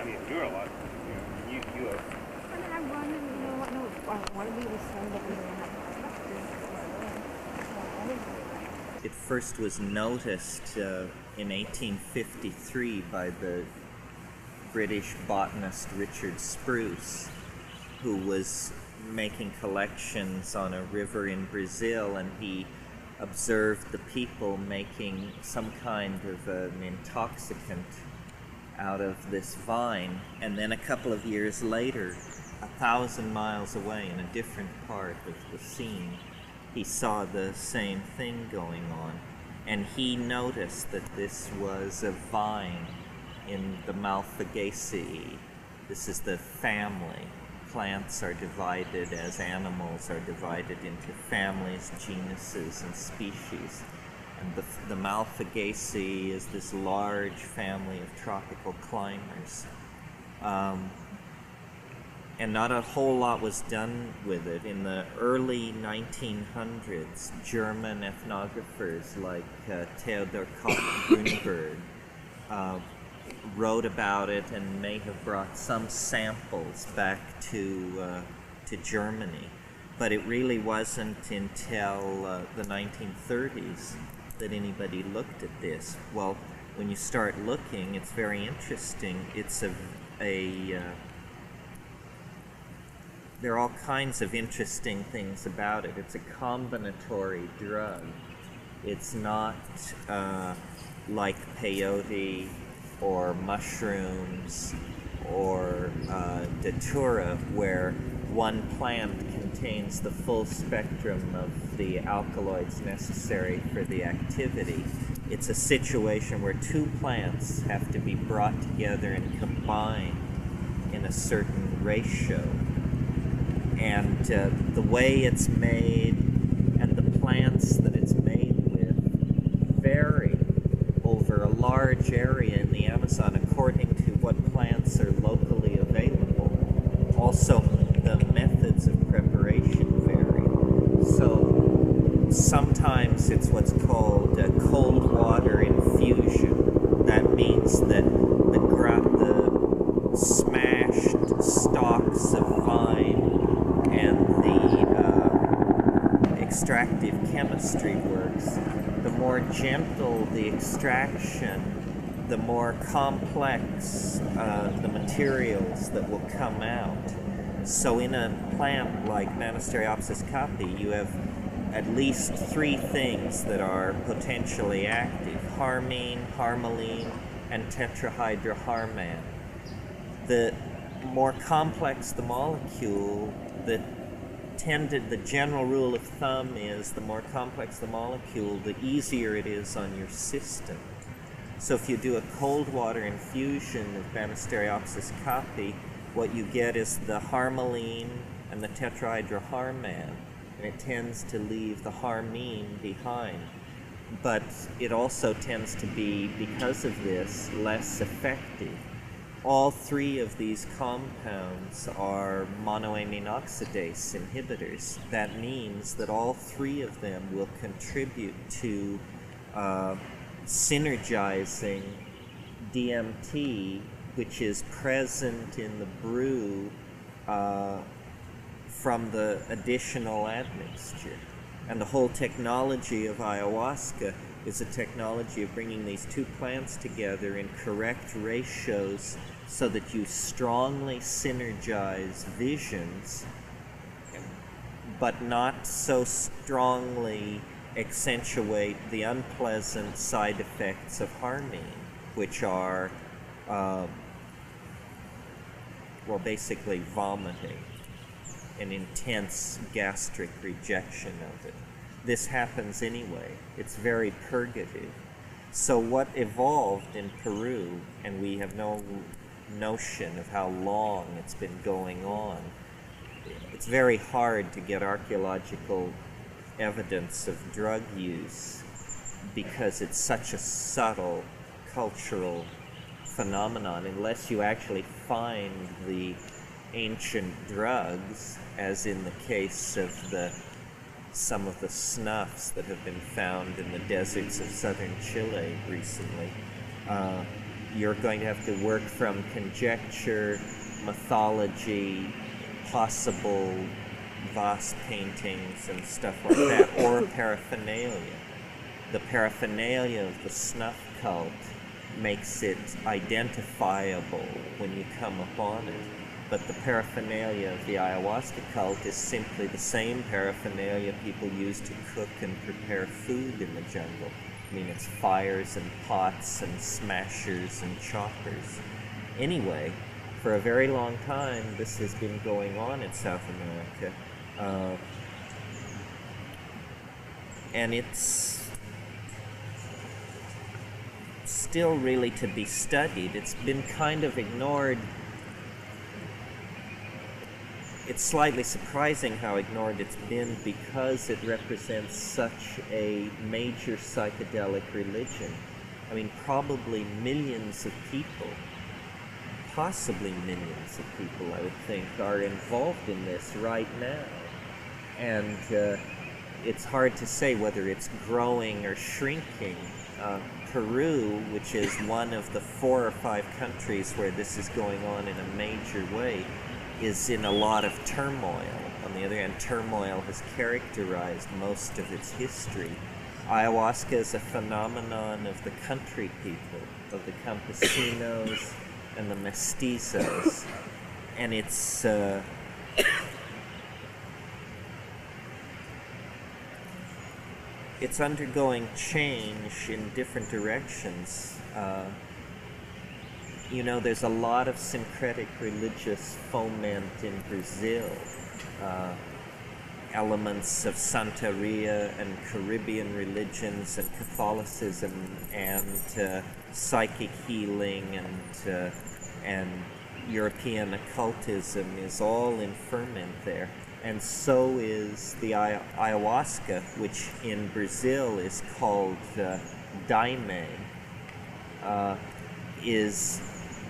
mean, you're a lot. You have. And I wanted, what we were saying that we didn't have It first was noticed in 1853 by the British botanist Richard Spruce, who was making collections on a river in Brazil, and he observed the people making some kind of an intoxicant out of this vine. And then a couple of years later, 1,000 miles away in a different part of the scene, he saw the same thing going on, and he noticed that this was a vine in the Malphigaceae. This is the family. Plants are divided as animals are divided into families, genuses, and species. And the Malphigaceae is this large family of tropical climbers. And not a whole lot was done with it. In the early 1900s, German ethnographers like Theodor Koch-Grünberg wrote about it and may have brought some samples back to Germany. But it really wasn't until the 1930s that anybody looked at this. Well, when you start looking, it's very interesting. It's there are all kinds of interesting things about it. It's a combinatory drug. It's not like peyote or mushrooms or datura, where one plant contains the full spectrum of the alkaloids necessary for the activity. It's a situation where two plants have to be brought together and combined in a certain ratio. And the way it's made and the plants that it's made with vary over a large area in the Amazon according to what plants are locally available. Also, the methods of preparation vary. So sometimes it's what's called a cold water infusion. That means that the smashed stalks of vine and the extractive chemistry works. The more gentle the extraction, the more complex the materials that will come out. So in a plant like Monasteriopsis caapi, you have at least three things that are potentially active: harmine, harmaline, and tetrahydroharman. The more complex the molecule, the general rule of thumb is the more complex the molecule, the easier it is on your system. So if you do a cold water infusion of Monasteriopsis caapi, what you get is the harmaline and the tetrahydroharman, and it tends to leave the harmine behind. But it also tends to be, because of this, less effective. All three of these compounds are monoamine oxidase inhibitors. That means that all three of them will contribute to synergizing DMT, which is present in the brew from the additional admixture. And the whole technology of ayahuasca is a technology of bringing these two plants together in correct ratios so that you strongly synergize visions, but not so strongly accentuate the unpleasant side effects of harmine, which are, basically vomiting and intense gastric rejection of it. This happens anyway. It's very purgative. So what evolved in Peru, and we have no notion of how long it's been going on, it's very hard to get archaeological evidence of drug use because it's such a subtle cultural phenomenon unless you actually find the ancient drugs, as in the case of some of the snuffs that have been found in the deserts of southern Chile recently. you're going to have to work from conjecture, mythology, possible vase paintings and stuff like that, or paraphernalia. The paraphernalia of the snuff cult makes it identifiable when you come upon it. But the paraphernalia of the ayahuasca cult is simply the same paraphernalia people use to cook and prepare food in the jungle. I mean, it's fires and pots and smashers and choppers. Anyway, for a very long time, this has been going on in South America. And it's still really to be studied. It's been kind of ignored. It's slightly surprising how ignored it's been because it represents such a major psychedelic religion. I mean, probably millions of people, possibly millions of people, I would think, are involved in this right now. And it's hard to say whether it's growing or shrinking. Peru, which is one of the 4 or 5 countries where this is going on in a major way, is in a lot of turmoil. On the other hand, turmoil has characterized most of its history. Ayahuasca is a phenomenon of the country people, of the campesinos and the mestizos, and it's undergoing change in different directions. You know, there's a lot of syncretic religious foment in Brazil. Elements of Santeria and Caribbean religions and Catholicism and psychic healing and European occultism is all in ferment there. And so is the ayahuasca, which in Brazil is called daime, is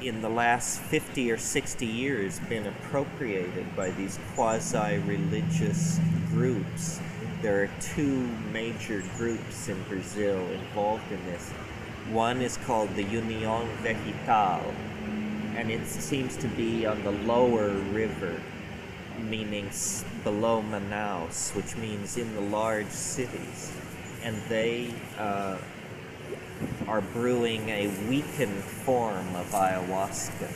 in the last 50 or 60 years been appropriated by these quasi-religious groups. There are 2 major groups in Brazil involved in this. One is called the União Vegetal, and it seems to be on the lower river, meaning below Manaus, which means in the large cities. And they are brewing a weakened form of ayahuasca,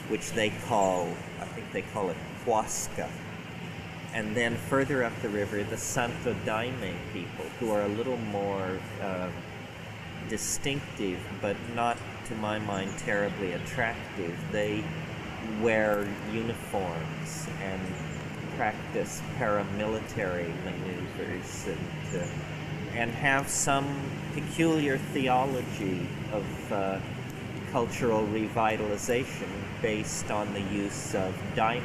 which they call, I think they call it huasca. And then further up the river, the Santo Daime people, who are a little more distinctive, but not, to my mind, terribly attractive. They wear uniforms and practice paramilitary maneuvers and have some peculiar theology of cultural revitalization based on the use of daime.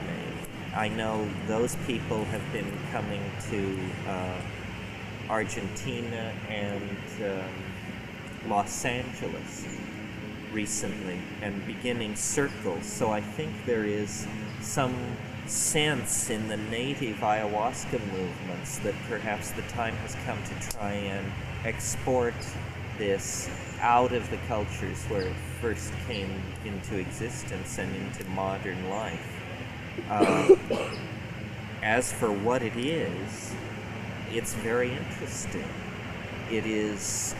I know those people have been coming to Argentina and Los Angeles recently and beginning circles, so I think there is some sense in the native ayahuasca movements that perhaps the time has come to try and export this out of the cultures where it first came into existence and into modern life. As for what it is, it's very interesting. It is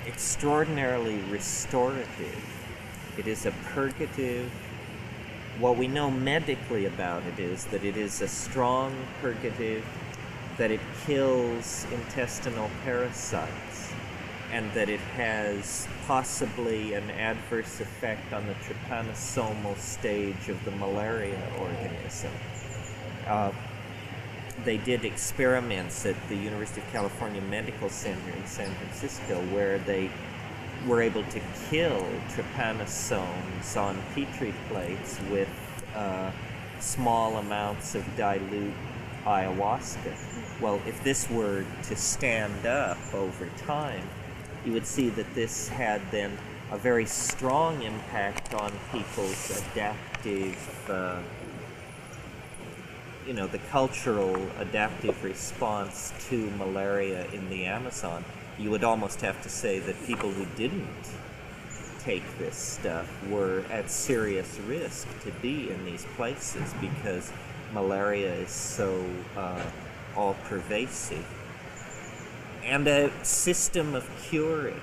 extraordinarily restorative. It is a purgative. What we know medically about it is that it is a strong purgative, that it kills intestinal parasites, and that it has possibly an adverse effect on the trypanosomal stage of the malaria organism. They did experiments at the University of California Medical Center in San Francisco where they were able to kill trypanosomes on Petri plates with small amounts of dilute ayahuasca. Well, if this were to stand up over time, you would see that this had then a very strong impact on people's adaptive, the cultural adaptive response to malaria in the Amazon. you would almost have to say that people who didn't take this stuff were at serious risk to be in these places because malaria is so all-pervasive. And a system of curing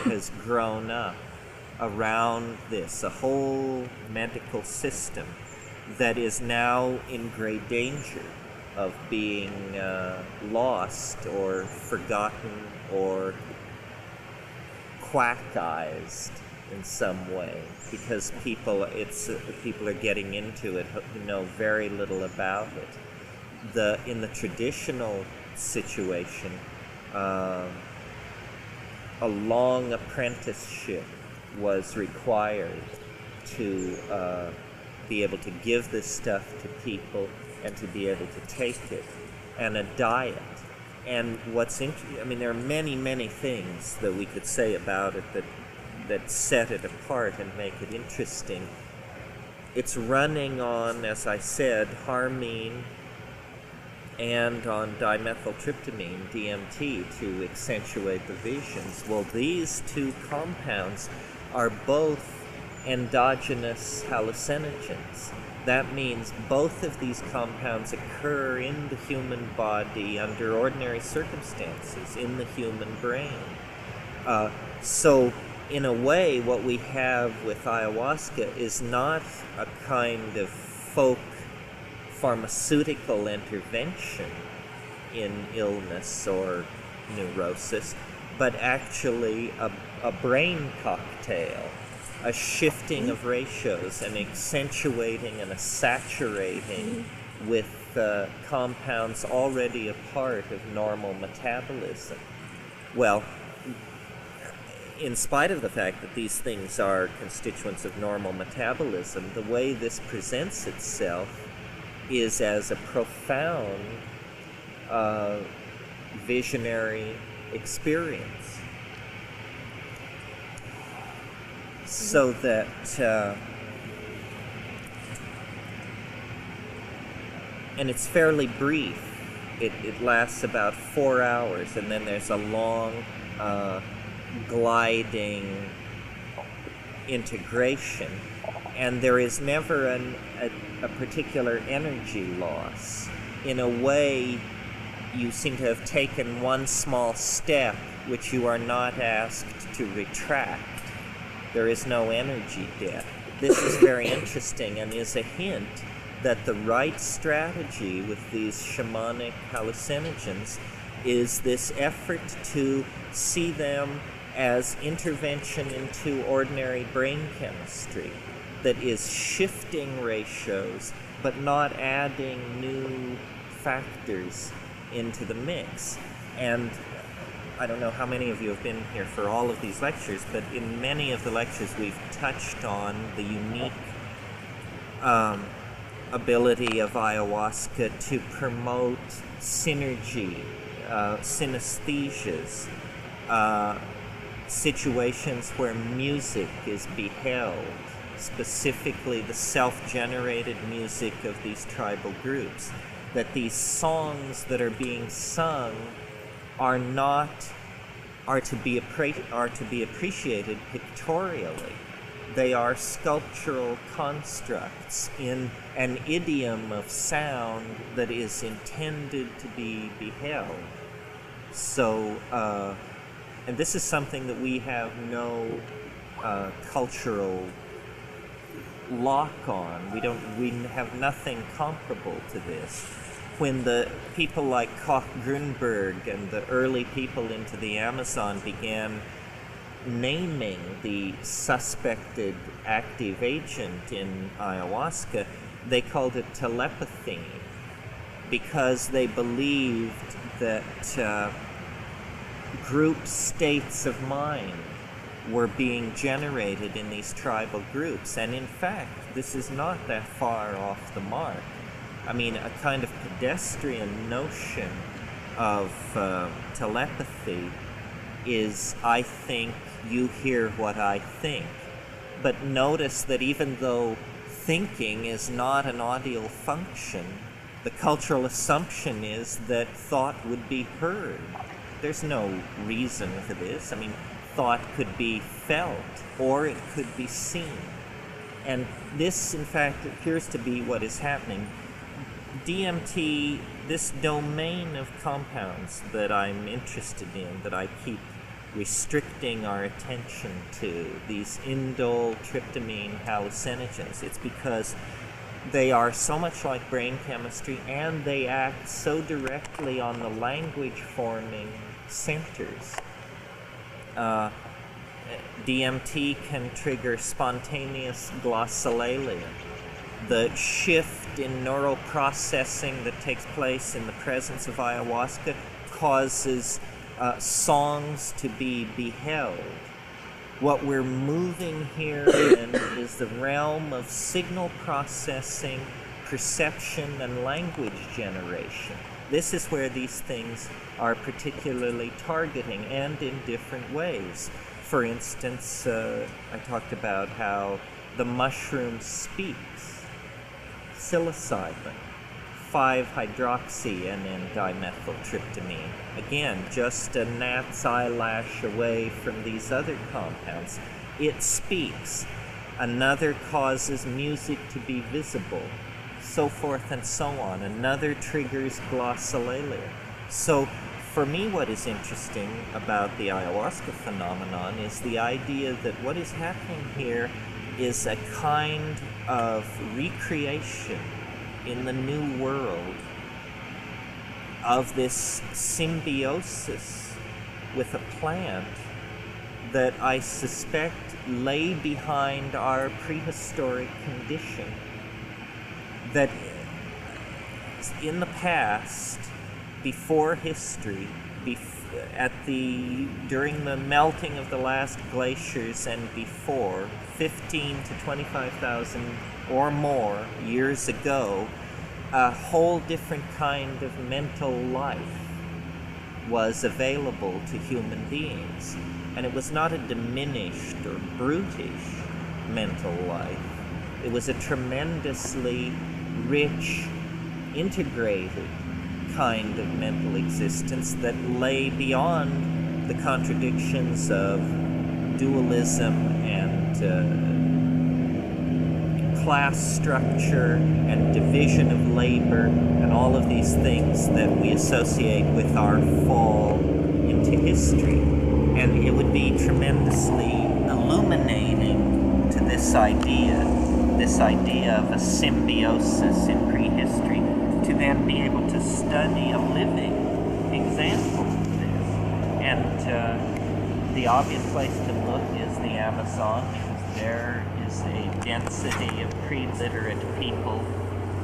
has grown up around this, a whole medical system that is now in great danger of being lost or forgotten or quackized in some way, because people are getting into it who know very little about it. In the traditional situation, a long apprenticeship was required to be able to give this stuff to people and to be able to take it, and a diet. And what's interesting, I mean, there are many, many things that we could say about it that set it apart and make it interesting. It's running on, as I said, harmine and on dimethyltryptamine, DMT, to accentuate the visions. Well, these two compounds are both endogenous hallucinogens. That means both of these compounds occur in the human body under ordinary circumstances, in the human brain. So, in a way, what we have with ayahuasca is not a kind of folk pharmaceutical intervention in illness or neurosis, but actually a brain cocktail, a shifting of ratios, and accentuating and a saturating with compounds already a part of normal metabolism. Well, in spite of the fact that these things are constituents of normal metabolism, the way this presents itself is as a profound visionary experience. So that and it's fairly brief. It lasts about 4 hours, and then there's a long gliding integration, and there is never a particular energy loss. In a way, you seem to have taken one small step which you are not asked to retract. There is no energy debt. This is very interesting and is a hint that the right strategy with these shamanic hallucinogens is this effort to see them as intervention into ordinary brain chemistry that is shifting ratios but not adding new factors into the mix. And I don't know how many of you have been here for all of these lectures, but in many of the lectures we've touched on the unique ability of ayahuasca to promote synergy, synesthesias, situations where music is beheld, specifically the self-generated music of these tribal groups, that these songs that are being sung are to be appreciated pictorially. They are sculptural constructs in an idiom of sound that is intended to be beheld. So, and this is something that we have no cultural lock on. We have nothing comparable to this. When the people like Koch Grünberg and the early people into the Amazon began naming the suspected active agent in ayahuasca, they called it telepathy, because they believed that group states of mind were being generated in these tribal groups. And in fact, this is not that far off the mark. I mean, a kind of pedestrian notion of telepathy is, I think you hear what I think. But notice that even though thinking is not an audial function, the cultural assumption is that thought would be heard. there's no reason for this. I mean, thought could be felt or it could be seen. And this, in fact, appears to be what is happening. DMT, this domain of compounds that I'm interested in, that I keep restricting our attention to, these indole tryptamine hallucinogens, it's because they are so much like brain chemistry and they act so directly on the language forming centers. DMT can trigger spontaneous glossolalia, the shift in neural processing that takes place in the presence of ayahuasca causes songs to be beheld. What we're moving here in is the realm of signal processing, perception, and language generation. This is where these things are particularly targeting, and in different ways. For instance, I talked about how the mushroom speaks. Psilocybin, 5-hydroxy-N-dimethyltryptamine. Again, just a gnat's eyelash away from these other compounds. It speaks. Another causes music to be visible, so forth and so on. Another triggers glossolalia. So, for me, what is interesting about the ayahuasca phenomenon is the idea that what is happening here is a kind of recreation in the new world of this symbiosis with a plant that I suspect lay behind our prehistoric condition. That in the past, before history, during the melting of the last glaciers and before, 15 to 25,000 or more years ago, a whole different kind of mental life was available to human beings. And it was not a diminished or brutish mental life. It was a tremendously rich, integrated kind of mental existence that lay beyond the contradictions of dualism and class structure and division of labor and all of these things that we associate with our fall into history. And it would be tremendously illuminating to this idea of a symbiosis in prehistory, to then be able to study a living example of this. And the obvious place to look is the Amazon, because there is a density of pre-literate people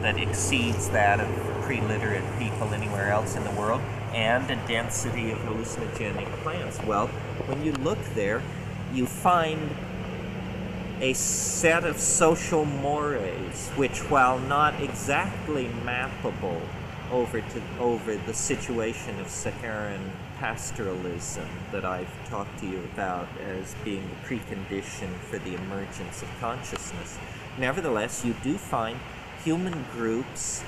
that exceeds that of pre-literate people anywhere else in the world, and a density of hallucinogenic plants. Well, when you look there, you find a set of social mores which, while not exactly mappable over the situation of Saharan pastoralism that I've talked to you about as being the precondition for the emergence of consciousness, nevertheless, you do find human groups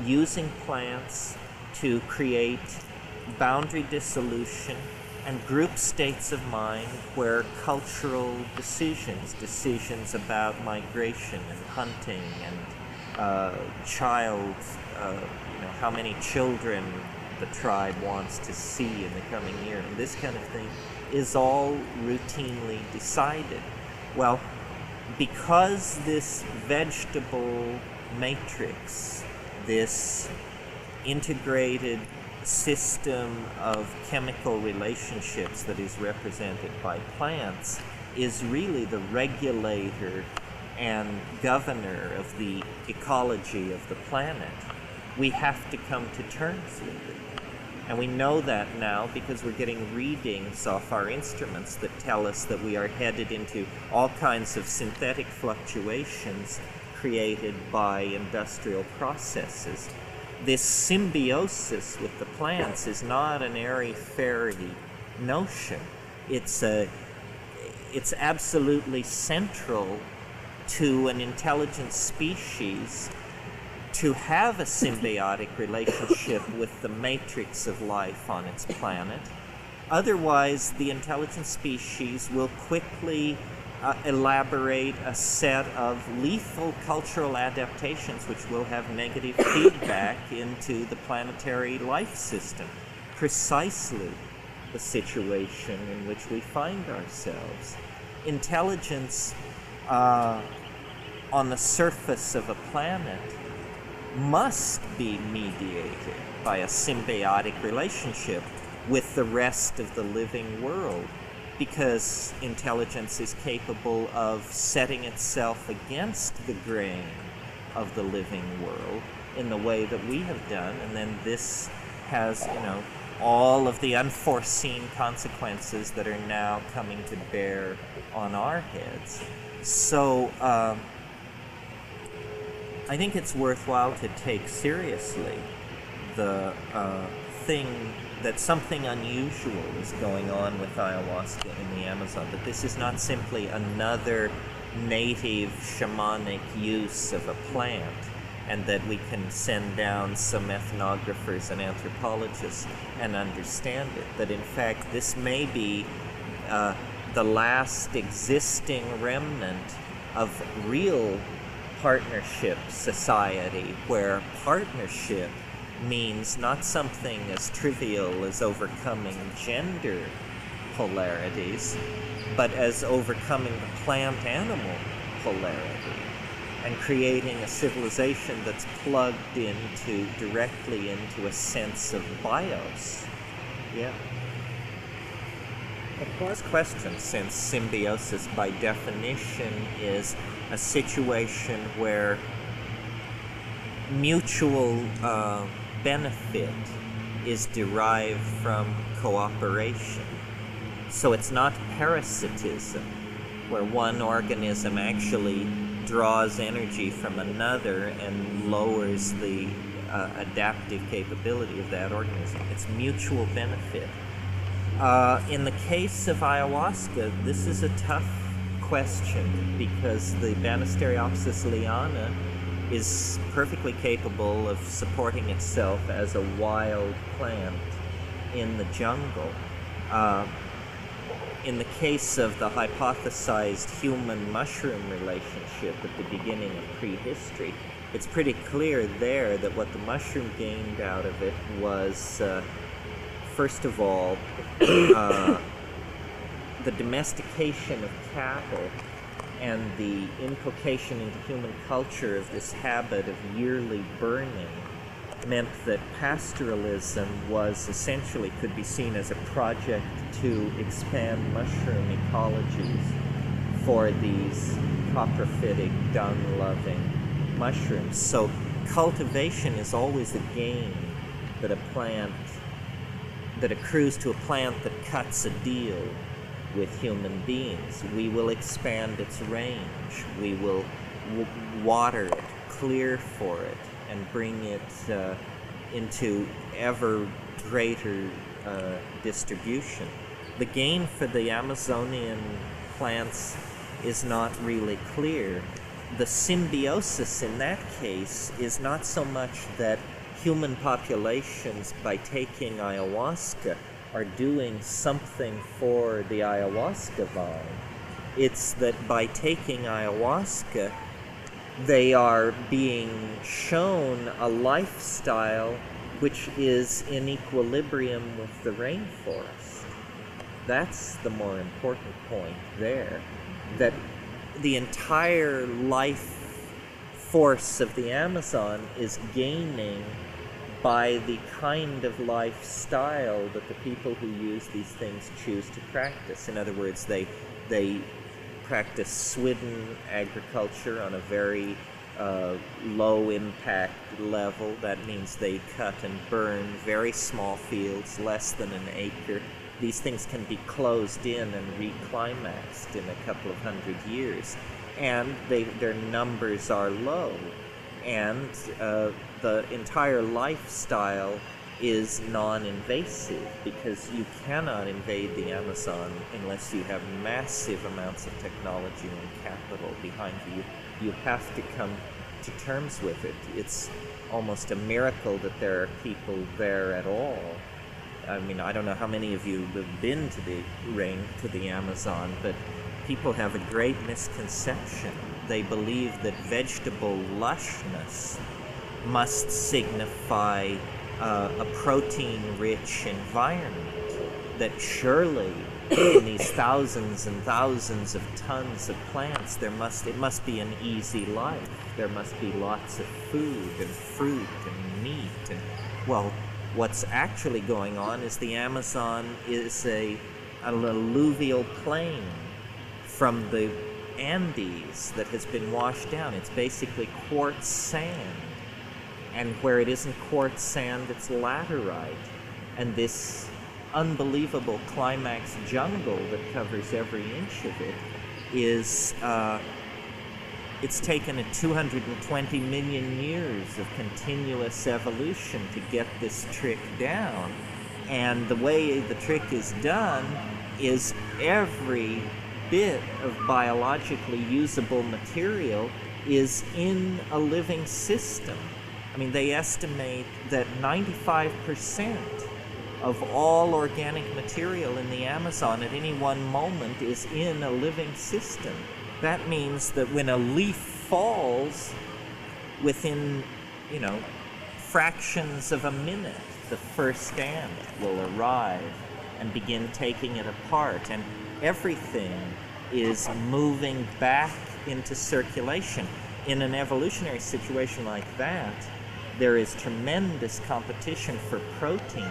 using plants to create boundary dissolution and group states of mind where cultural decisions about migration and hunting and how many children the tribe wants to see in the coming year, and this kind of thing is all routinely decided. Well, because this vegetable matrix, this integrated system of chemical relationships that is represented by plants is really the regulator and governor of the ecology of the planet, we have to come to terms with it. And we know that now because we're getting readings off our instruments that tell us that we are headed into all kinds of synthetic fluctuations created by industrial processes. This symbiosis with the plants is not an airy-fairy notion. It's absolutely central to an intelligent species to have a symbiotic relationship with the matrix of life on its planet. Otherwise, the intelligent species will quickly elaborate a set of lethal cultural adaptations which will have negative feedback into the planetary life system. Precisely the situation in which we find ourselves. Intelligence on the surface of a planet must be mediated by a symbiotic relationship with the rest of the living world, because intelligence is capable of setting itself against the grain of the living world in the way that we have done, and then this has, all of the unforeseen consequences that are now coming to bear on our heads. So I think it's worthwhile to take seriously the thing that something unusual is going on with ayahuasca in the Amazon, that this is not simply another native shamanic use of a plant, and that we can send down some ethnographers and anthropologists and understand it. That in fact this may be the last existing remnant of real partnership society, where partnership means not something as trivial as overcoming gender polarities, but as overcoming the plant-animal polarity and creating a civilization that's plugged directly into a sense of bios. Yeah. Of course, question, since symbiosis by definition is a situation where mutual benefit is derived from cooperation. So it's not parasitism, where one organism actually draws energy from another and lowers the adaptive capability of that organism. It's mutual benefit. In the case of ayahuasca, this is a tough question, because the Banisteriopsis liana is perfectly capable of supporting itself as a wild plant in the jungle. In the case of the hypothesized human-mushroom relationship at the beginning of prehistory, it's pretty clear there that what the mushroom gained out of it was, first of all, the domestication of cattle and the inculcation into human culture of this habit of yearly burning meant that pastoralism was essentially, could be seen as a project to expand mushroom ecologies for these coprophytic, dung-loving mushrooms. So cultivation is always a gain that accrues to a plant that cuts a deal with human beings. We will expand its range. We will water it, clear for it, and bring it into ever greater distribution. The gain for the Amazonian plants is not really clear. The symbiosis in that case is not so much that human populations, by taking ayahuasca, are doing something for the ayahuasca vine. It's that by taking ayahuasca, they are being shown a lifestyle which is in equilibrium with the rainforest. That's the more important point there, that the entire life force of the Amazon is gaining by the kind of lifestyle that the people who use these things choose to practice. In other words, they practice swidden agriculture on a very low impact level. That means they cut and burn very small fields, less than an acre. These things can be closed in and reclimaxed in a couple of 100 years. And their numbers are low. And the entire lifestyle is non-invasive, because you cannot invade the Amazon unless you have massive amounts of technology and capital behind you. You have to come to terms with it. It's almost a miracle that there are people there at all. I mean, I don't know how many of you have been to the Amazon, but people have a great misconception. They believe that vegetable lushness must signify a protein-rich environment, that surely in these thousands and thousands of tons of plants, it must be an easy life. There must be lots of food and fruit and meat. And, well, what's actually going on is the Amazon is an alluvial plain from the Andes that has been washed down. It's basically quartz sand. And where it isn't quartz sand, it's laterite. And this unbelievable climax jungle that covers every inch of it is, it's taken 220 million years of continuous evolution to get this trick down. And the way the trick is done is every bit of biologically usable material is in a living system. I mean, they estimate that 95% of all organic material in the Amazon at any one moment is in a living system. That means that when a leaf falls, within, fractions of a minute, the first ant will arrive and begin taking it apart, and everything is moving back into circulation. In an evolutionary situation like that, there is tremendous competition for protein,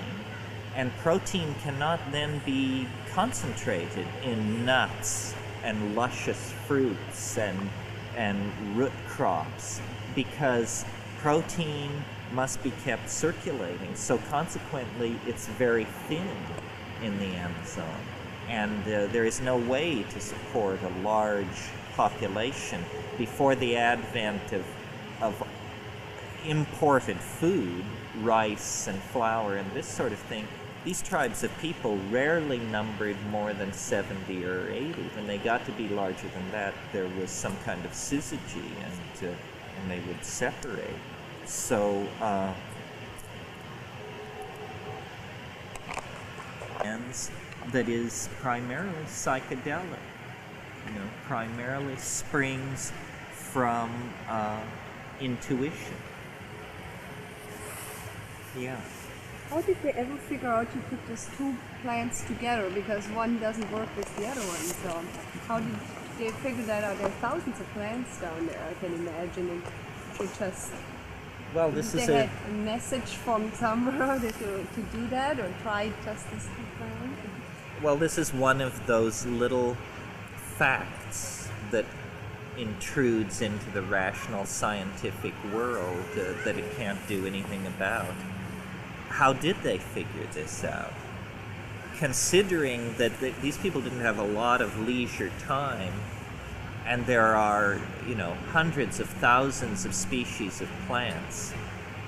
and protein cannot then be concentrated in nuts and luscious fruits and root crops, because protein must be kept circulating. So consequently, it's very thin in the Amazon, and there is no way to support a large population. Before the advent of imported food, rice and flour and this sort of thing, these tribes of people rarely numbered more than 70 or 80. When they got to be larger than that, there was some kind of syzygy, and they would separate. So, that is primarily psychedelic, primarily springs from intuition. Yeah. How did they ever figure out to put these two plants together? Because one doesn't work with the other one. So how did they figure that out? There are thousands of plants down there, I can imagine. And they just... Well, this is had a message from somewhere to do that, or try just this two plants? Well, this is one of those little facts that intrudes into the rational scientific world that it can't do anything about. How did they figure this out? Considering that these people didn't have a lot of leisure time, and there are, hundreds of thousands of species of plants,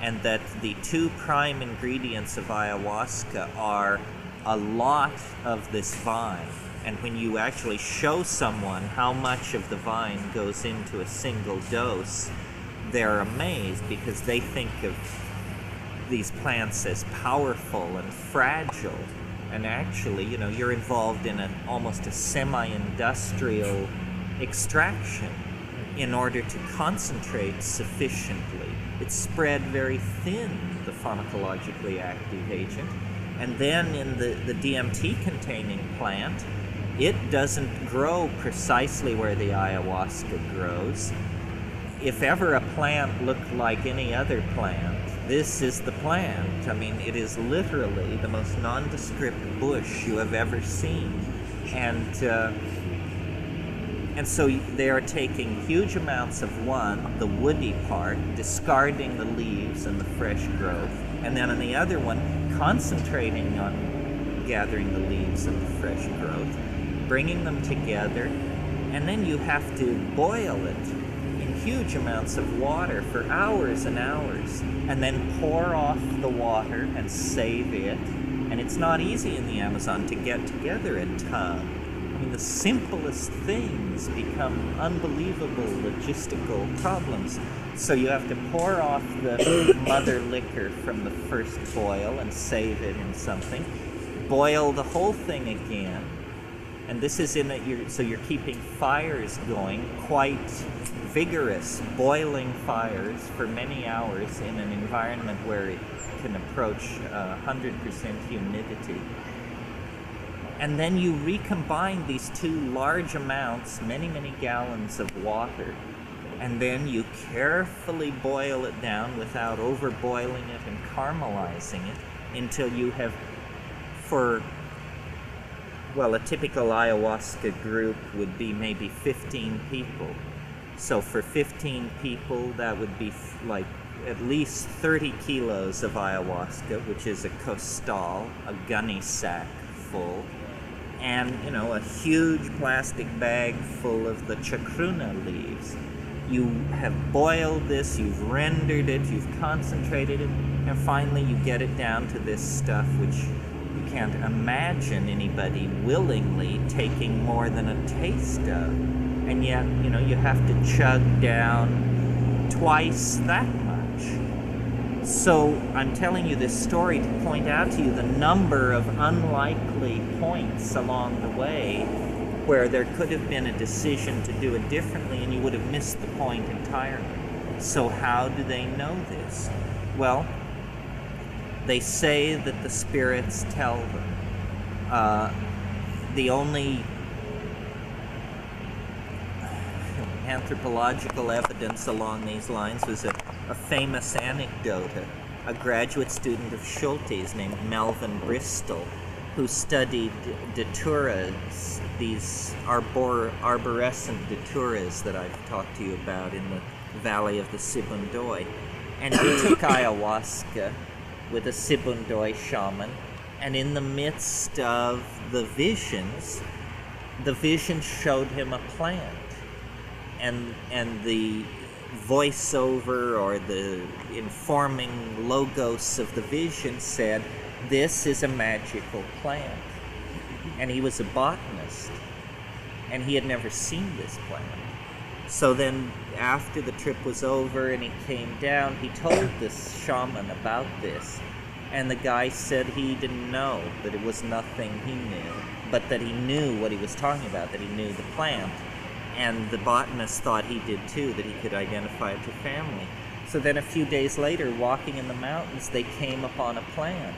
and that the two prime ingredients of ayahuasca are a lot of this vine. And when you actually show someone how much of the vine goes into a single dose, they're amazed, because they think of these plants as powerful and fragile. And actually, you're involved in almost a semi-industrial extraction in order to concentrate sufficiently. It's spread very thin, the pharmacologically active agent. And then in the DMT-containing plant, it doesn't grow precisely where the ayahuasca grows. If ever a plant looked like any other plant, this is the plant. I mean, it is literally the most nondescript bush you have ever seen. And so they are taking huge amounts of one, the woody part, discarding the leaves and the fresh growth, and then on the other one, concentrating on gathering the leaves and the fresh growth, bringing them together, and then you have to boil it in huge amounts of water for hours and hours, and then pour off the water and save it. And it's not easy in the Amazon to get together a ton I mean, the simplest things become unbelievable logistical problems. So you have to pour off the mother liquor from the first boil and save it in something. Boil the whole thing again. And this is in that so you're keeping fires going, quite vigorous, boiling fires for many hours in an environment where it can approach 100% humidity. And then you recombine these two large amounts, many, many gallons of water, and then you carefully boil it down without overboiling it and caramelizing it until you have, a typical ayahuasca group would be maybe 15 people. So for 15 people, that would be like at least 30 kilos of ayahuasca, which is a costal, a gunny sack full, and a huge plastic bag full of the chacruna leaves. You have boiled this, you've rendered it, you've concentrated it, and finally you get it down to this stuff which you can't imagine anybody willingly taking more than a taste of. And yet, you have to chug down twice that much. So I'm telling you this story to point out to you the number of unlikely points along the way where there could have been a decision to do it differently and you would have missed the point entirely. So how do they know this? Well, they say that the spirits tell them. The only anthropological evidence along these lines was a famous anecdote. A graduate student of Schulte's named Melvin Bristol, who studied daturas, these arborescent daturas that I've talked to you about in the valley of the Sibundoy. And he took ayahuasca with a Sibundoy shaman, and in the midst of the vision showed him a plant. And the voiceover or the informing logos of the vision said, "This is a magical plant." And he was a botanist, and he had never seen this plant. So then after the trip was over and he came down, he told this shaman about this. And the guy said he didn't know, that it was nothing he knew, but that he knew what he was talking about, that he knew the plant. And the botanist thought he did too, that he could identify it to family. So then a few days later, walking in the mountains, they came upon a plant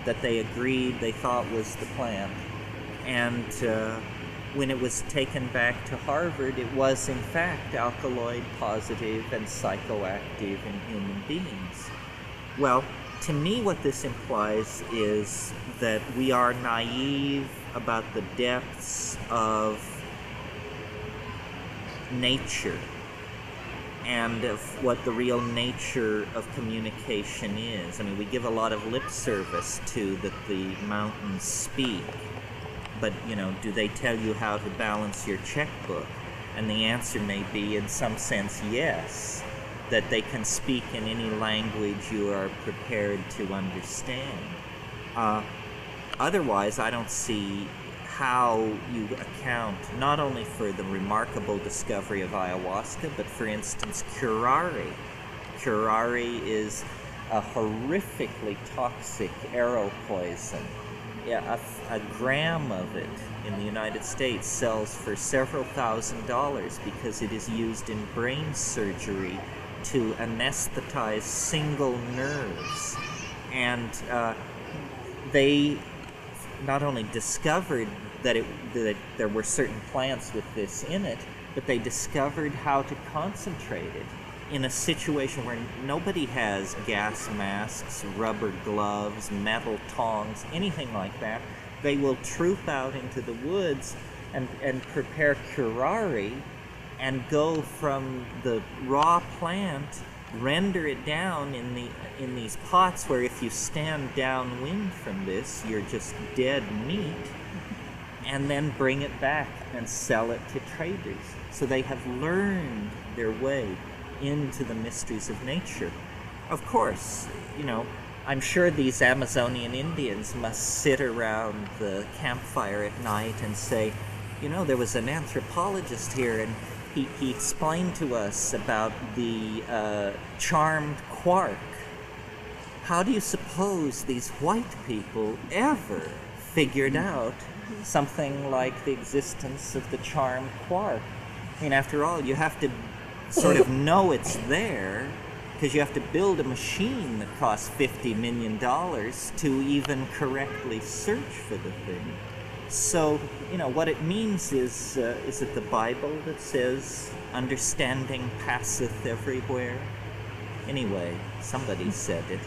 that they agreed they thought was the plant. And when it was taken back to Harvard, it was in fact alkaloid positive and psychoactive in human beings. Well, to me what this implies is that we are naive about the depths of nature and of what the real nature of communication is. I mean, we give a lot of lip service to that the mountains speak, but do they tell you how to balance your checkbook? And the answer may be, in some sense, yes, that they can speak in any language you are prepared to understand. Otherwise, I don't see how you account not only for the remarkable discovery of ayahuasca, but for instance, curare. Curare is a horrifically toxic arrow poison. Yeah, a gram of it in the United States sells for several $1,000s because it is used in brain surgery to anesthetize single nerves. And they not only discovered that there were certain plants with this in it, but they discovered how to concentrate it in a situation where nobody has gas masks, rubber gloves, metal tongs, anything like that. They will troop out into the woods and prepare curare and go from the raw plant, render it down in these pots where if you stand downwind from this, you're just dead meat, and then bring it back and sell it to traders. So they have learned their way into the mysteries of nature. Of course, I'm sure these Amazonian Indians must sit around the campfire at night and say, You know, there was an anthropologist here, and he explained to us about the charmed quark. How do you suppose these white people ever figured out something like the existence of the charmed quark? I mean, after all, you have to sort of know it's there, because you have to build a machine that costs $50 million to even correctly search for the thing. So, you know, what it means is it the Bible that says, understanding passeth everywhere? Anyway, somebody said it,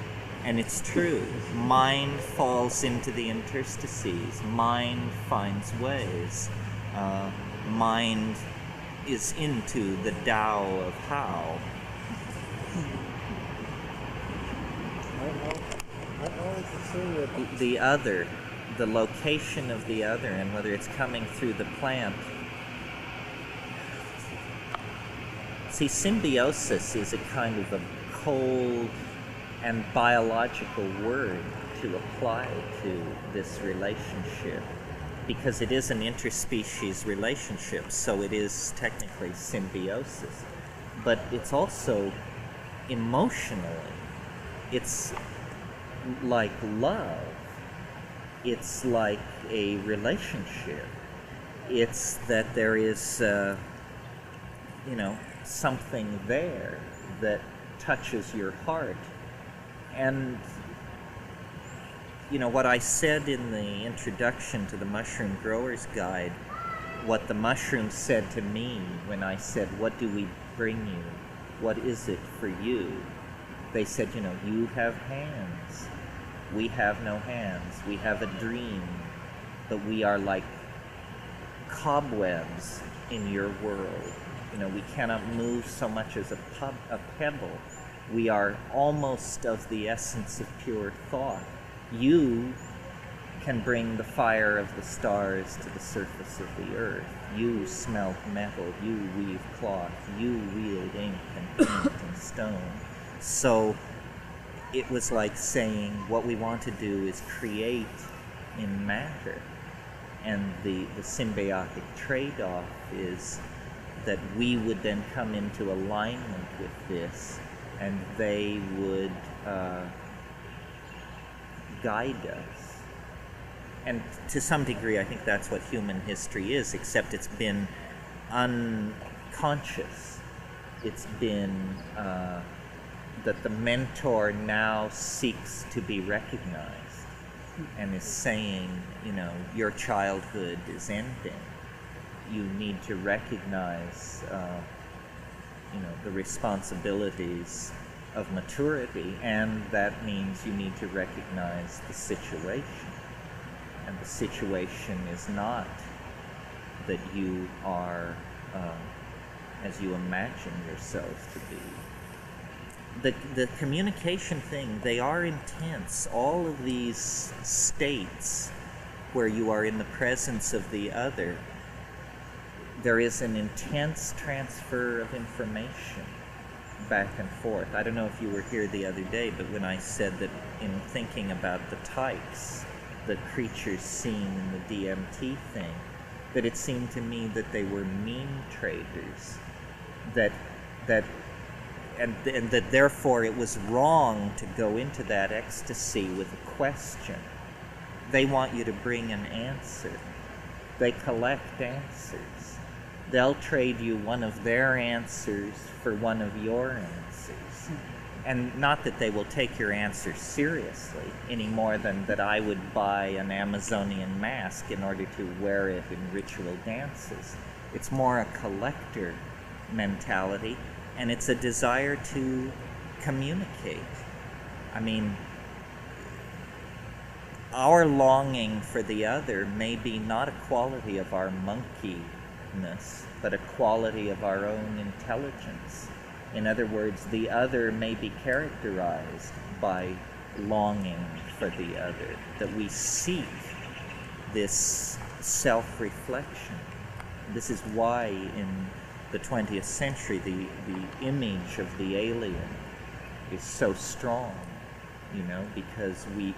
and it's true. Mind falls into the interstices. Mind finds ways. Mind is into the Tao of how. I always assume that The other, the location of the other, and whether it's coming through the plant. See, symbiosis is a kind of a cold and biological word to apply to this relationship, because it is an interspecies relationship, so it is technically symbiosis. But it's also emotionally, it's like love. It's like a relationship. It's that there is, you know, something there that touches your heart. And, you know, what I said in the introduction to the Mushroom Grower's Guide, what the mushrooms said to me when I said, what do we bring you? What is it for you? They said, you know, you have hands. We have no hands. We have a dream, but we are like cobwebs in your world. You know, we cannot move so much as a pebble. We are almost of the essence of pure thought. You can bring the fire of the stars to the surface of the earth. You smelt metal. You weave cloth. You wield ink and paint and stone. So it was like saying what we want to do is create in matter. And the symbiotic trade-off is that we would then come into alignment with this, and they would guide us. And to some degree, I think that's what human history is, except it's been unconscious. It's been that the mentor now seeks to be recognized and is saying, you know, your childhood is ending. You need to recognize, you know, the responsibilities of maturity, and that means you need to recognize the situation. And the situation is not that you are as you imagine yourself to be. The communication thing, they are intense. All of these states where you are in the presence of the other, there is an intense transfer of information back and forth. I don't know if you were here the other day, but when I said that in thinking about the types, the creatures seen in the DMT thing, that it seemed to me that they were meme traders, and that therefore it was wrong to go into that ecstasy with a question. They want you to bring an answer. They collect answers. They'll trade you one of their answers for one of your answers. And not that they will take your answer seriously any more than that I would buy an Amazonian mask in order to wear it in ritual dances. It's more a collector mentality, and it's a desire to communicate. I mean, our longing for the other may be not a quality of our monkeyness, but a quality of our own intelligence. In other words, the other may be characterized by longing for the other, that we seek this self-reflection. This is why in the 20th century the image of the alien is so strong, you know, because we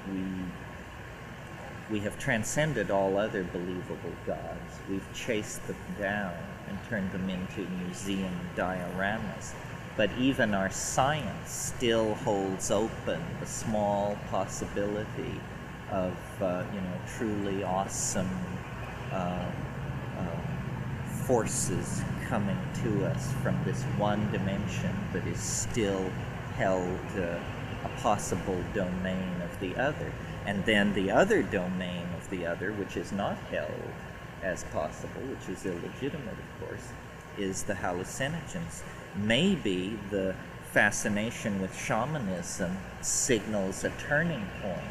We have transcended all other believable gods. We've chased them down and turned them into museum dioramas. But even our science still holds open the small possibility of, truly awesome forces coming to us from this one dimension that is still held a possible domain of the other. And then the other domain of the other, which is not held as possible, which is illegitimate, of course, is the hallucinogens. Maybe the fascination with shamanism signals a turning point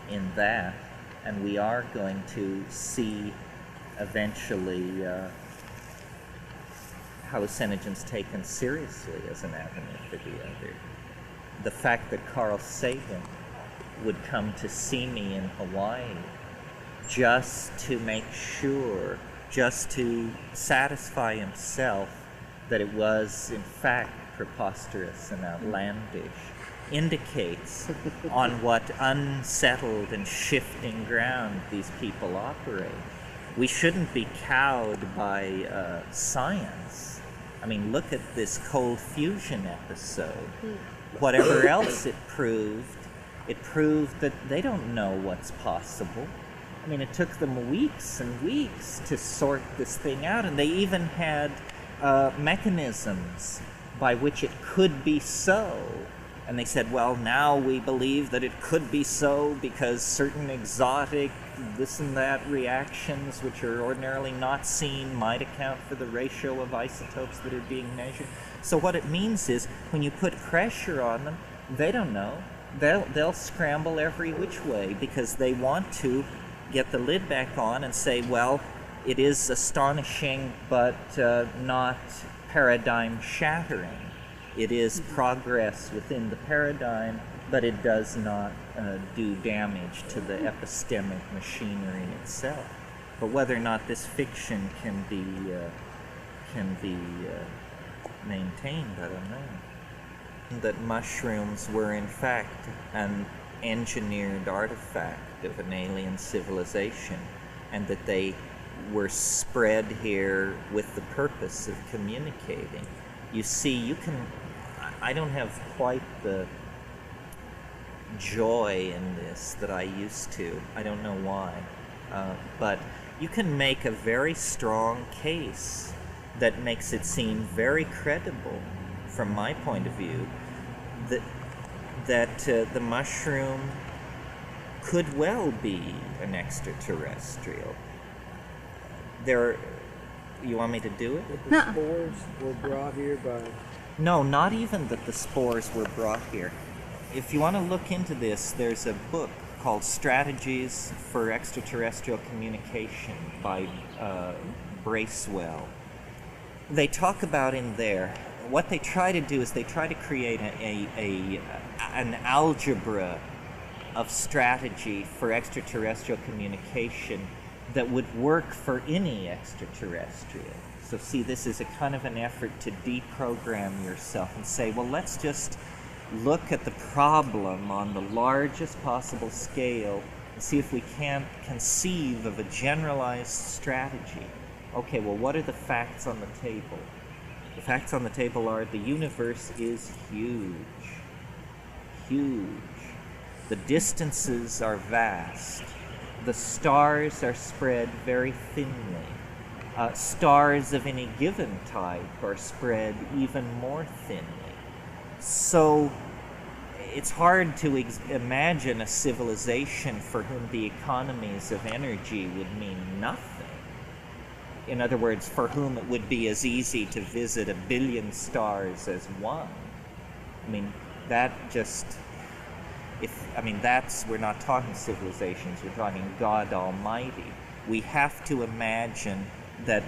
in that, and we are going to see eventually hallucinogens taken seriously as an avenue for the other. The fact that Carl Sagan would come to see me in Hawaii just to make sure, just to satisfy himself that it was in fact preposterous and outlandish, indicates on what unsettled and shifting ground these people operate. We shouldn't be cowed by science. I mean, look at this cold fusion episode. Whatever else it proved that they don't know what's possible. I mean, it took them weeks and weeks to sort this thing out, and they even had mechanisms by which it could be so. And they said, well, now we believe that it could be so because certain exotic this and that reactions, which are ordinarily not seen, might account for the ratio of isotopes that are being measured. So what it means is, when you put pressure on them, they don't know. They'll scramble every which way because they want to get the lid back on and say, well, it is astonishing, but not paradigm shattering. It is progress within the paradigm, but it does not do damage to the epistemic machinery itself. But whether or not this fiction can be maintained, I don't know. That mushrooms were in fact an engineered artifact of an alien civilization, and that they were spread here with the purpose of communicating. You see, I don't have quite the joy in this that I used to. I don't know why. But you can make a very strong case that makes it seem very credible, from my point of view, that the mushroom could well be an extraterrestrial. You want me to do it? The spores were brought here by... No, not even that the spores were brought here. If you want to look into this, there's a book called Strategies for Extraterrestrial Communication by Bracewell. They talk about in there, what they try to do is they try to create an algebra of strategy for extraterrestrial communication that would work for any extraterrestrial. So see, this is a kind of an effort to deprogram yourself and say, well, let's just look at the problem on the largest possible scale and see if we can't conceive of a generalized strategy. Okay, well, what are the facts on the table? The facts on the table are the universe is huge. Huge. The distances are vast. The stars are spread very thinly. Stars of any given type are spread even more thinly. So it's hard to imagine a civilization for whom the economies of energy would mean nothing. In other words, for whom it would be as easy to visit 1 billion stars as one. I mean, we're not talking civilizations, we're talking God Almighty. We have to imagine that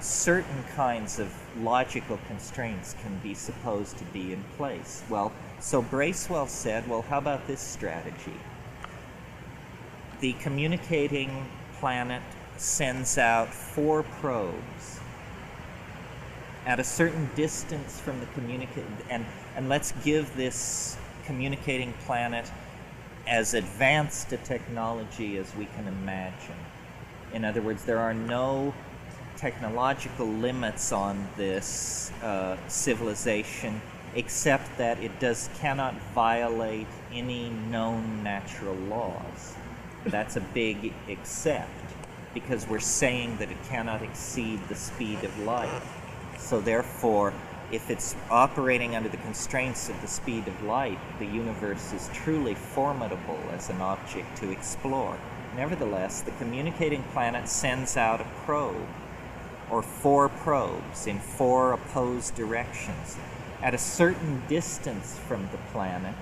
certain kinds of logical constraints can be supposed to be in place. Well, so Bracewell said, well, how about this strategy? The communicating planet sends out 4 probes at a certain distance from the and let's give this communicating planet as advanced a technology as we can imagine. In other words, there are no technological limits on this civilization, except that it cannot violate any known natural laws. That's a big except, because we're saying that it cannot exceed the speed of light. So therefore, if it's operating under the constraints of the speed of light, the universe is truly formidable as an object to explore. Nevertheless, the communicating planet sends out a probe, or 4 probes in 4 opposed directions. At a certain distance from the planet,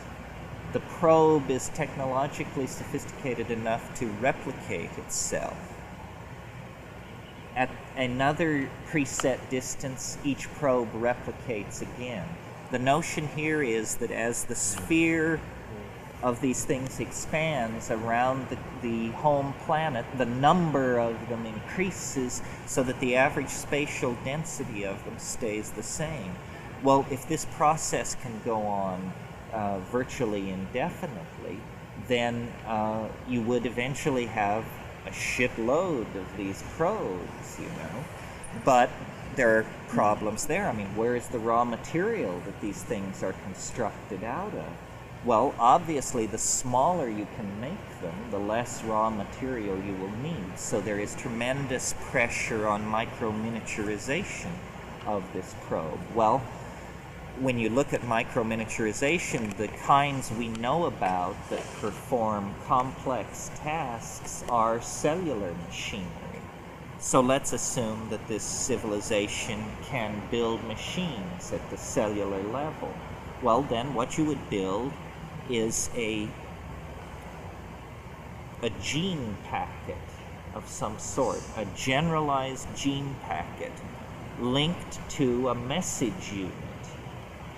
the probe is technologically sophisticated enough to replicate itself. At another preset distance, each probe replicates again. The notion here is that as the sphere of these things expands around the home planet, the number of them increases so that the average spatial density of them stays the same. Well, if this process can go on virtually indefinitely, then you would eventually have a shitload of these probes, you know. But there are problems there. I mean, where is the raw material that these things are constructed out of? Well, obviously, the smaller you can make them, the less raw material you will need. So there is tremendous pressure on micro-miniaturization of this probe. Well, when you look at micro-miniaturization, the kinds we know about that perform complex tasks are cellular machinery. So let's assume that this civilization can build machines at the cellular level. Well, then what you would build is a gene packet of some sort, a generalized gene packet linked to a message unit,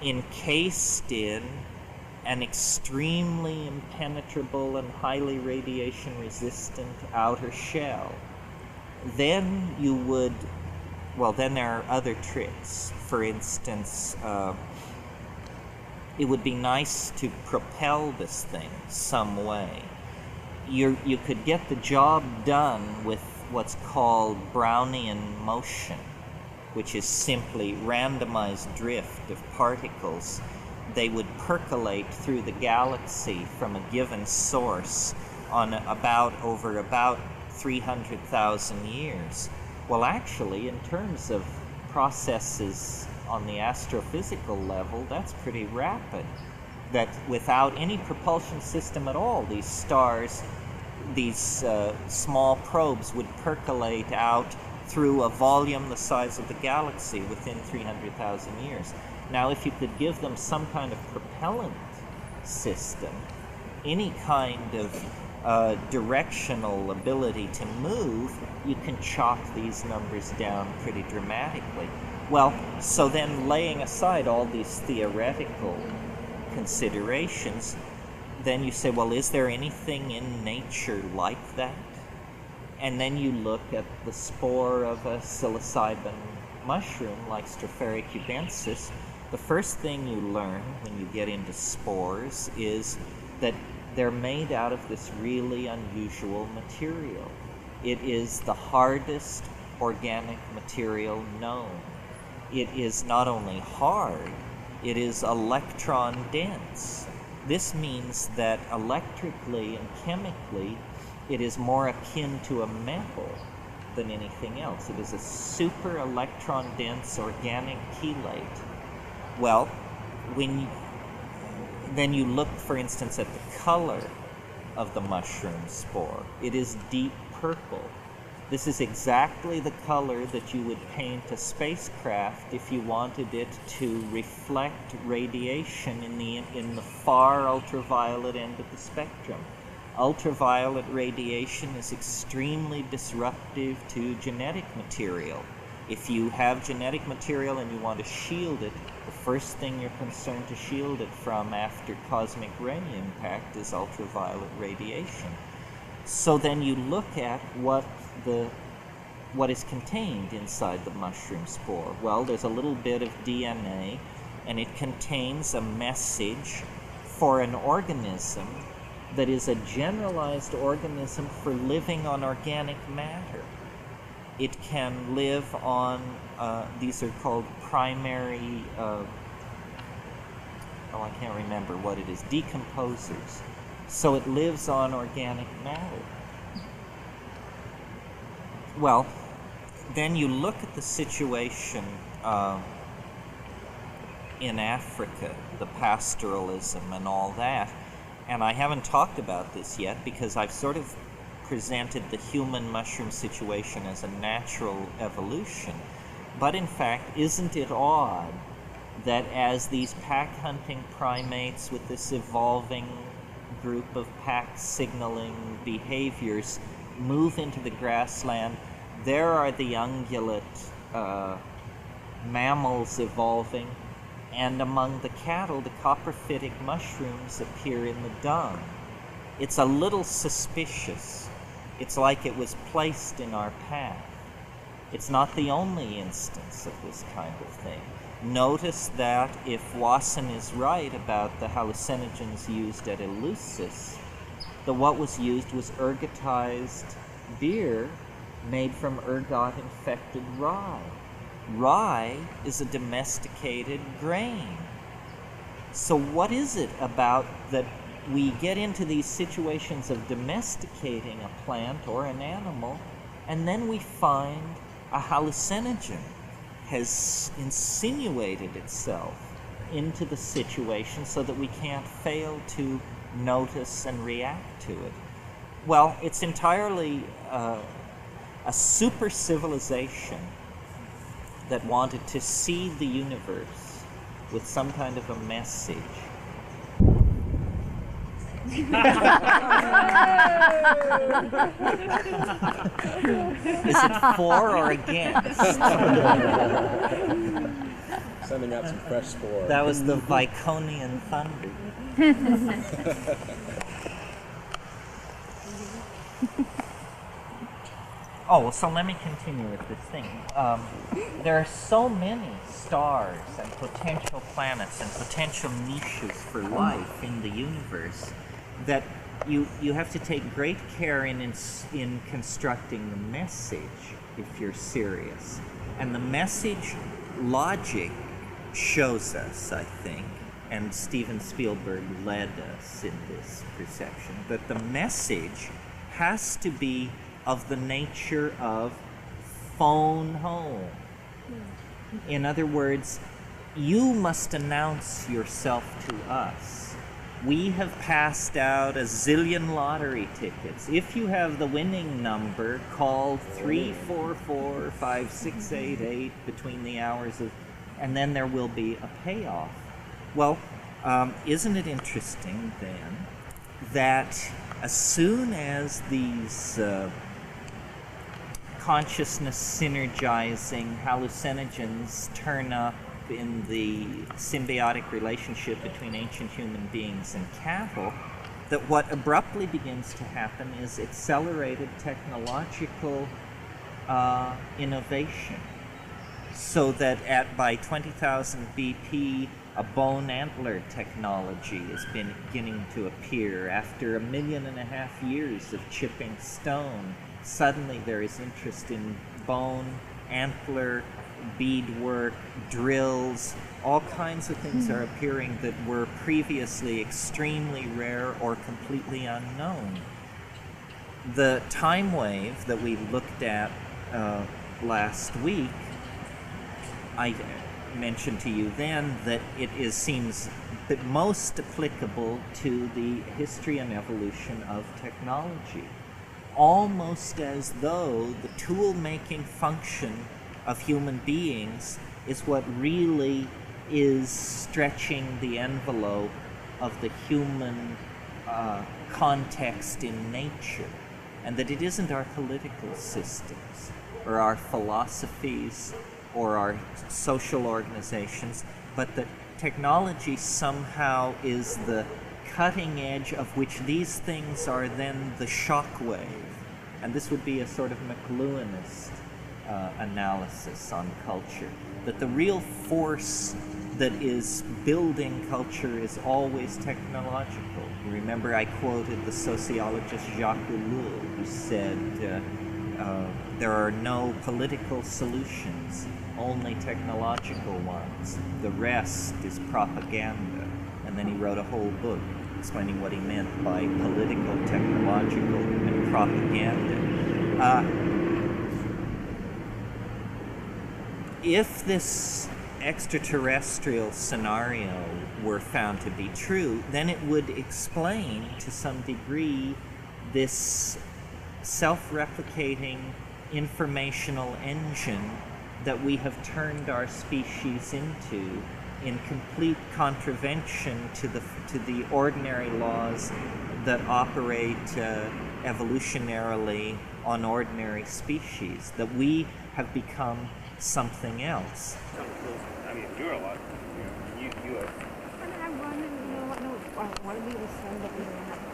encased in an extremely impenetrable and highly radiation resistant outer shell. Then you would, well, then there are other tricks. For instance, it would be nice to propel this thing some way. You could get the job done with what's called Brownian motion, which is simply randomized drift of particles. They would percolate through the galaxy from a given source on over about 300,000 years. Well, actually, in terms of processes on the astrophysical level, that's pretty rapid. That without any propulsion system at all, these stars, these small probes would percolate out through a volume the size of the galaxy within 300,000 years. Now, if you could give them some kind of propellant system, any kind of directional ability to move, you can chop these numbers down pretty dramatically. Well, so then laying aside all these theoretical considerations, then you say, well, is there anything in nature like that? And then you look at the spore of a psilocybin mushroom like Stropharia cubensis. The first thing you learn when you get into spores is that they're made out of this really unusual material. It is the hardest organic material known. It is not only hard, it is electron dense. This means that electrically and chemically, it is more akin to a metal than anything else. It is a super electron dense organic chelate. Well, then you look, for instance, at the color of the mushroom spore. It is deep purple. This is exactly the color that you would paint a spacecraft if you wanted it to reflect radiation in the far ultraviolet end of the spectrum. Ultraviolet radiation is extremely disruptive to genetic material. If you have genetic material and you want to shield it, the first thing you're concerned to shield it from after cosmic ray impact is ultraviolet radiation. So then you look at what is contained inside the mushroom spore. Well, there's a little bit of DNA, and it contains a message for an organism that is a generalized organism for living on organic matter. It can live on, these are called primary, I can't remember what it is, decomposers. So it lives on organic matter. Well, then you look at the situation in Africa, the pastoralism and all that, and I haven't talked about this yet because I've sort of presented the human mushroom situation as a natural evolution. But in fact, isn't it odd that as these pack-hunting primates with this evolving group of pack signaling behaviors move into the grassland, there are the ungulate mammals evolving, and among the cattle, the coprophytic mushrooms appear in the dung. It's a little suspicious. It's like it was placed in our path. It's not the only instance of this kind of thing. Notice that if Wasson is right about the hallucinogens used at Eleusis, what was used was ergotized beer made from ergot-infected rye. Rye is a domesticated grain. So what is it about that we get into these situations of domesticating a plant or an animal, and then we find a hallucinogen has insinuated itself into the situation so that we can't fail to notice and react to it? Well, it's entirely a super civilization that wanted to see the universe with some kind of a message. Is it for or against? Sending out some fresh spores. That was the Viconian thunder. Oh, so let me continue with this thing. There are so many stars and potential planets and potential niches for life in the universe that you have to take great care in constructing the message if you're serious. And the message logic shows us, I think, and Steven Spielberg led us in this perception, that the message has to be of the nature of phone home. In other words, you must announce yourself to us. We have passed out a zillion lottery tickets. If you have the winning number, call 344-5688 between the hours of, and then there will be a payoff. Well, isn't it interesting then that as soon as these consciousness synergizing hallucinogens turn up in the symbiotic relationship between ancient human beings and cattle, that what abruptly begins to happen is accelerated technological innovation, so that by 20,000 BP, a bone antler technology is beginning to appear. After 1.5 million years of chipping stone, suddenly there is interest in bone, antler, beadwork, drills, all kinds of things are appearing that were previously extremely rare or completely unknown. The time wave that we looked at last week, I mentioned to you then that seems that most applicable to the history and evolution of technology. Almost as though the tool-making function of human beings is what really is stretching the envelope of the human context in nature, and that it isn't our political systems or our philosophies or our social organizations, but that technology somehow is the cutting edge of which these things are then the shock wave. And this would be a sort of McLuhanist analysis on culture, that the real force that is building culture is always technological. Remember, I quoted the sociologist Jacques Ellul, who said, there are no political solutions, only technological ones. The rest is propaganda. And then he wrote a whole book explaining what he meant by political, technological, and propaganda. If this extraterrestrial scenario were found to be true, then it would explain to some degree this self-replicating informational engine that we have turned our species into, in complete contravention to the ordinary laws that operate evolutionarily on ordinary species, that we have become something else. I mean, you're a lot. You have. And I wanted to be able to say that we don't have